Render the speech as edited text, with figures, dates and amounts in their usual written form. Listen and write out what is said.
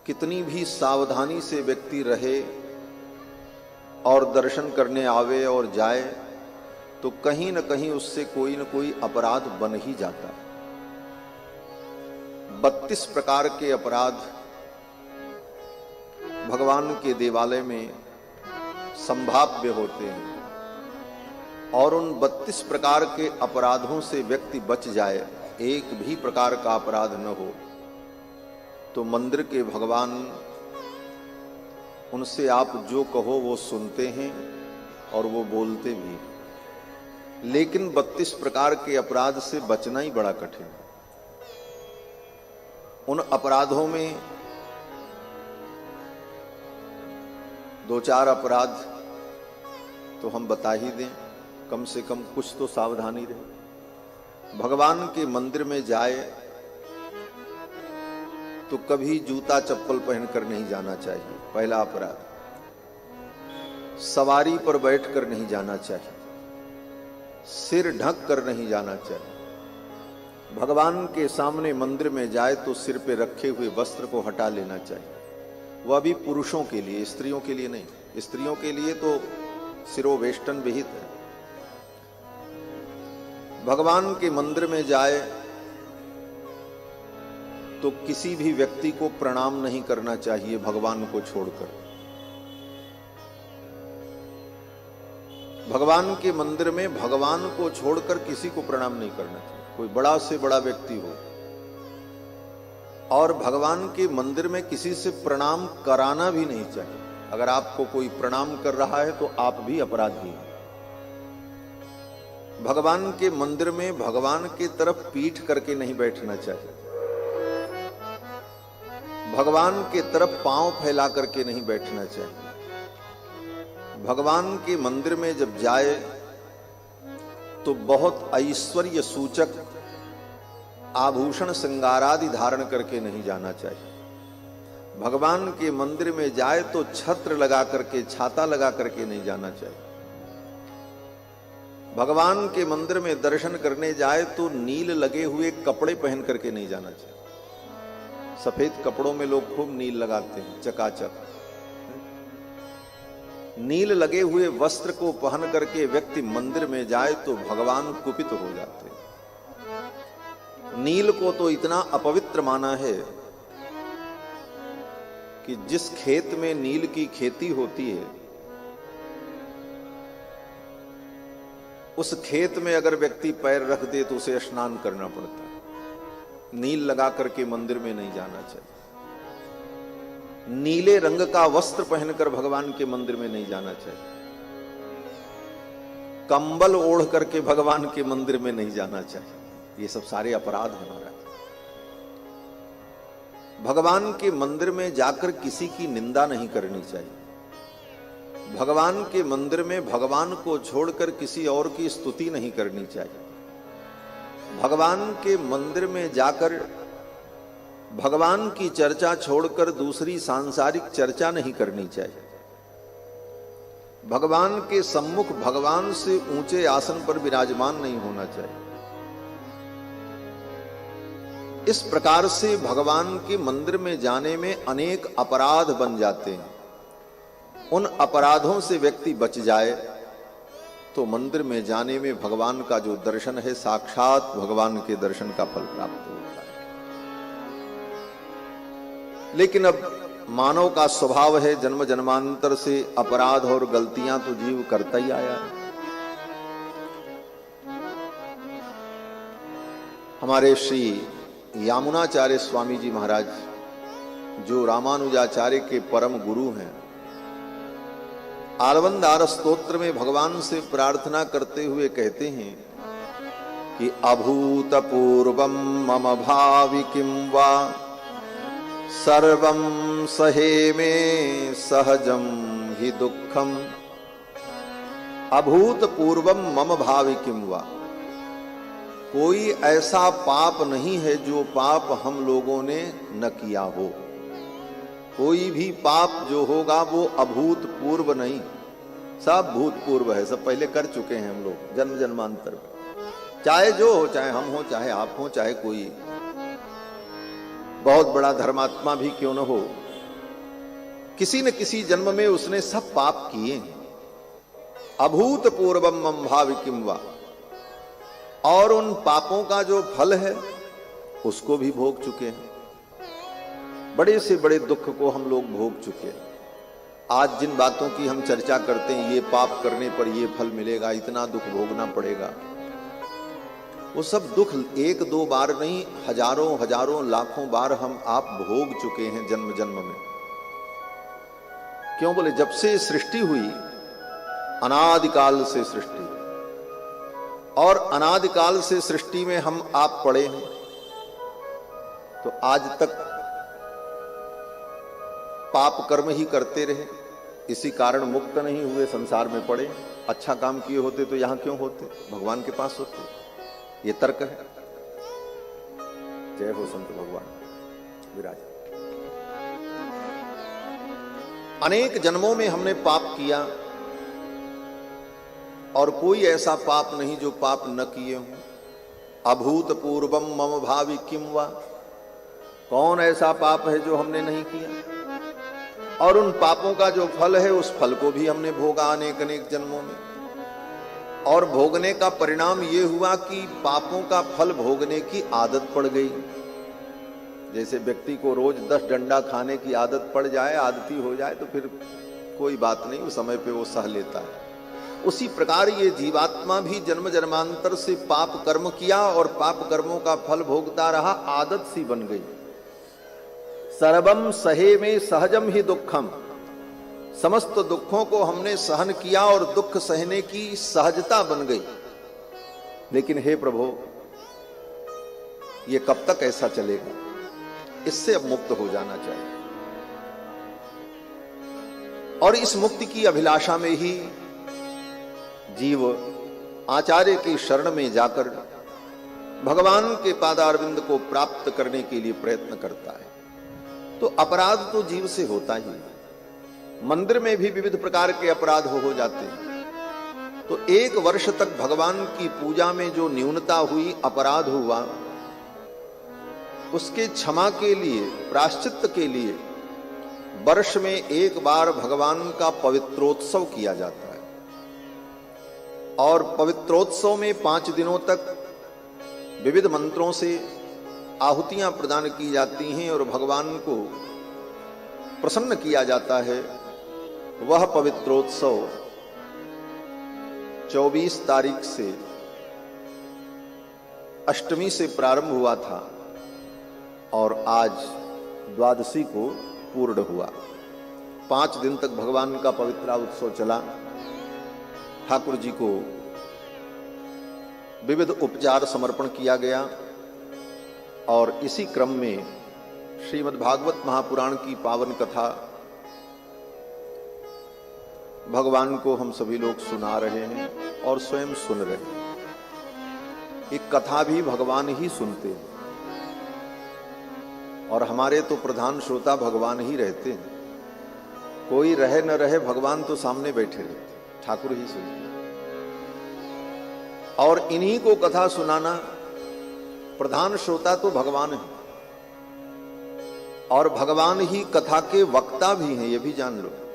कितनी भी सावधानी से व्यक्ति रहे और दर्शन करने आवे और जाए तो कहीं न कहीं उससे कोई न कोई अपराध बन ही जाता है। 32 प्रकार के अपराध भगवान के देवालय में संभाव्य होते हैं और उन 32 प्रकार के अपराधों से व्यक्ति बच जाए, एक भी प्रकार का अपराध न हो, तो मंदिर के भगवान उनसे आप जो कहो वो सुनते हैं और वो बोलते भी। लेकिन 32 प्रकार के अपराध से बचना ही बड़ा कठिन है। उन अपराधों में 2-4 अपराध तो हम बता ही दें, कम से कम कुछ तो सावधानी रहे। भगवान के मंदिर में जाए तो कभी जूता चप्पल पहनकर नहीं जाना चाहिए, पहला अपराध। सवारी पर बैठकर नहीं जाना चाहिए, सिर ढक कर नहीं जाना चाहिए। भगवान के सामने मंदिर में जाए तो सिर पे रखे हुए वस्त्र को हटा लेना चाहिए। वह भी पुरुषों के लिए, स्त्रियों के लिए नहीं। स्त्रियों के लिए तो सिरोवेष्टन विहित है। भगवान के मंदिर में जाए तो किसी भी व्यक्ति को प्रणाम नहीं करना चाहिए भगवान को छोड़कर। भगवान के मंदिर में भगवान को छोड़कर किसी को प्रणाम नहीं करना चाहिए, कोई बड़ा से बड़ा व्यक्ति हो। और भगवान के मंदिर में किसी से प्रणाम कराना भी नहीं चाहिए। अगर आपको कोई प्रणाम कर रहा है तो आप भी अपराधी हैं। भगवान के मंदिर में भगवान की तरफ पीठ करके नहीं बैठना चाहिए। भगवान के तरफ पांव फैला करके नहीं बैठना चाहिए। भगवान के मंदिर में जब जाए तो बहुत ऐश्वर्य सूचक आभूषण श्रृंगारादि धारण करके नहीं जाना चाहिए। भगवान के मंदिर में जाए तो छत्र लगा करके, छाता लगा करके नहीं जाना चाहिए। भगवान के मंदिर में दर्शन करने जाए तो नील लगे हुए कपड़े पहन करके नहीं जाना चाहिए। सफेद कपड़ों में लोग खूब नील लगाते हैं, चकाचक। नील लगे हुए वस्त्र को पहन करके व्यक्ति मंदिर में जाए तो भगवान कुपित हो जाते हैं। नील को तो इतना अपवित्र माना है कि जिस खेत में नील की खेती होती है उस खेत में अगर व्यक्ति पैर रख दे तो उसे स्नान करना पड़ता है। नील लगा करके मंदिर में नहीं जाना चाहिए। नीले रंग का वस्त्र पहनकर भगवान के मंदिर में नहीं जाना चाहिए। कंबल ओढ़ करके भगवान के मंदिर में नहीं जाना चाहिए। ये सब सारे अपराध हैं महाराज। भगवान के मंदिर में जाकर किसी की निंदा नहीं करनी चाहिए। भगवान के मंदिर में भगवान को छोड़कर किसी और की स्तुति नहीं करनी चाहिए। भगवान के मंदिर में जाकर भगवान की चर्चा छोड़कर दूसरी सांसारिक चर्चा नहीं करनी चाहिए। भगवान के सम्मुख भगवान से ऊंचे आसन पर विराजमान नहीं होना चाहिए। इस प्रकार से भगवान के मंदिर में जाने में अनेक अपराध बन जाते हैं। उन अपराधों से व्यक्ति बच जाए तो मंदिर में जाने में भगवान का जो दर्शन है, साक्षात भगवान के दर्शन का फल प्राप्त होता है। लेकिन अब मानव का स्वभाव है, जन्म जन्मांतर से अपराध और गलतियां तो जीव करता ही आया है। हमारे श्री यामुनाचार्य स्वामी जी महाराज, जो रामानुजाचार्य के परम गुरु हैं, आलवंदार स्तोत्र में भगवान से प्रार्थना करते हुए कहते हैं कि अभूतपूर्वम मम भावि किं वा सर्वं सहे में सहजम हि दुखम। अभूतपूर्वम मम भावि किं वा, कोई ऐसा पाप नहीं है जो पाप हम लोगों ने न किया हो। कोई भी पाप जो होगा वो अभूतपूर्व नहीं, सब भूतपूर्व है। सब पहले कर चुके हैं हम लोग जन्म जन्मांतर में। चाहे जो हो, चाहे हम हो, चाहे आप हो, चाहे कोई बहुत बड़ा धर्मात्मा भी क्यों न हो, किसी न किसी जन्म में उसने सब पाप किए हैं। अभूतपूर्वम मम भावि किम वा, और उन पापों का जो फल है उसको भी भोग चुके हैं। बड़े से बड़े दुख को हम लोग भोग चुके हैं। आज जिन बातों की हम चर्चा करते हैं, ये पाप करने पर ये फल मिलेगा, इतना दुख भोगना पड़ेगा, वो सब दुख एक दो बार नहीं, हजारों हजारों लाखों बार हम आप भोग चुके हैं जन्म जन्म में। क्यों बोले, जब से सृष्टि हुई, अनादिकाल से सृष्टि, और अनादिकाल से सृष्टि में हम आप पड़े हैं, तो आज तक पाप कर्म ही करते रहे, इसी कारण मुक्त नहीं हुए, संसार में पड़े। अच्छा काम किए होते तो यहां क्यों होते, भगवान के पास होते। ये तर्क है। जय हो संत भगवान विराज। अनेक जन्मों में हमने पाप किया, और कोई ऐसा पाप नहीं जो पाप न किए हों। अभूतपूर्वम मम भावि किम वा, कौन ऐसा पाप है जो हमने नहीं किया। और उन पापों का जो फल है, उस फल को भी हमने भोगा अनेक अनेक जन्मों में। और भोगने का परिणाम ये हुआ कि पापों का फल भोगने की आदत पड़ गई। जैसे व्यक्ति को रोज 10 डंडा खाने की आदत पड़ जाए, आदती हो जाए, तो फिर कोई बात नहीं, उस समय पे वो सह लेता है। उसी प्रकार ये जीवात्मा भी जन्म जन्मांतर से पाप कर्म किया, और पाप कर्मों का फल भोगता रहा, आदत सी बन गई। सर्वम सहे में सहजम ही दुखम, समस्त दुखों को हमने सहन किया और दुख सहने की सहजता बन गई। लेकिन हे प्रभु, ये कब तक ऐसा चलेगा? इससे अब मुक्त हो जाना चाहिए। और इस मुक्ति की अभिलाषा में ही जीव आचार्य की शरण में जाकर भगवान के पादारविंद को प्राप्त करने के लिए प्रयत्न करता है। तो अपराध तो जीव से होता ही है। मंदिर में भी विविध प्रकार के अपराध हो जाते हैं। तो 1 वर्ष तक भगवान की पूजा में जो न्यूनता हुई, अपराध हुआ, उसके क्षमा के लिए, प्रायश्चित के लिए वर्ष में 1 बार भगवान का पवित्रोत्सव किया जाता है। और पवित्रोत्सव में 5 दिनों तक विविध मंत्रों से आहुतियां प्रदान की जाती हैं और भगवान को प्रसन्न किया जाता है। वह पवित्रोत्सव 24 तारीख से अष्टमी से प्रारंभ हुआ था और आज द्वादशी को पूर्ण हुआ। 5 दिन तक भगवान का पवित्रा उत्सव चला। ठाकुर जी को विविध उपचार समर्पण किया गया, और इसी क्रम में श्रीमद् भागवत महापुराण की पावन कथा भगवान को हम सभी लोग सुना रहे हैं और स्वयं सुन रहे हैं। एक कथा भी भगवान ही सुनते हैं, और हमारे तो प्रधान श्रोता भगवान ही रहते हैं। कोई रहे न रहे, भगवान तो सामने बैठे रहते, ठाकुर ही सुनते। और इन्हीं को कथा सुनाना, प्रधान श्रोता तो भगवान है, और भगवान ही कथा के वक्ता भी हैं, ये भी जान लो।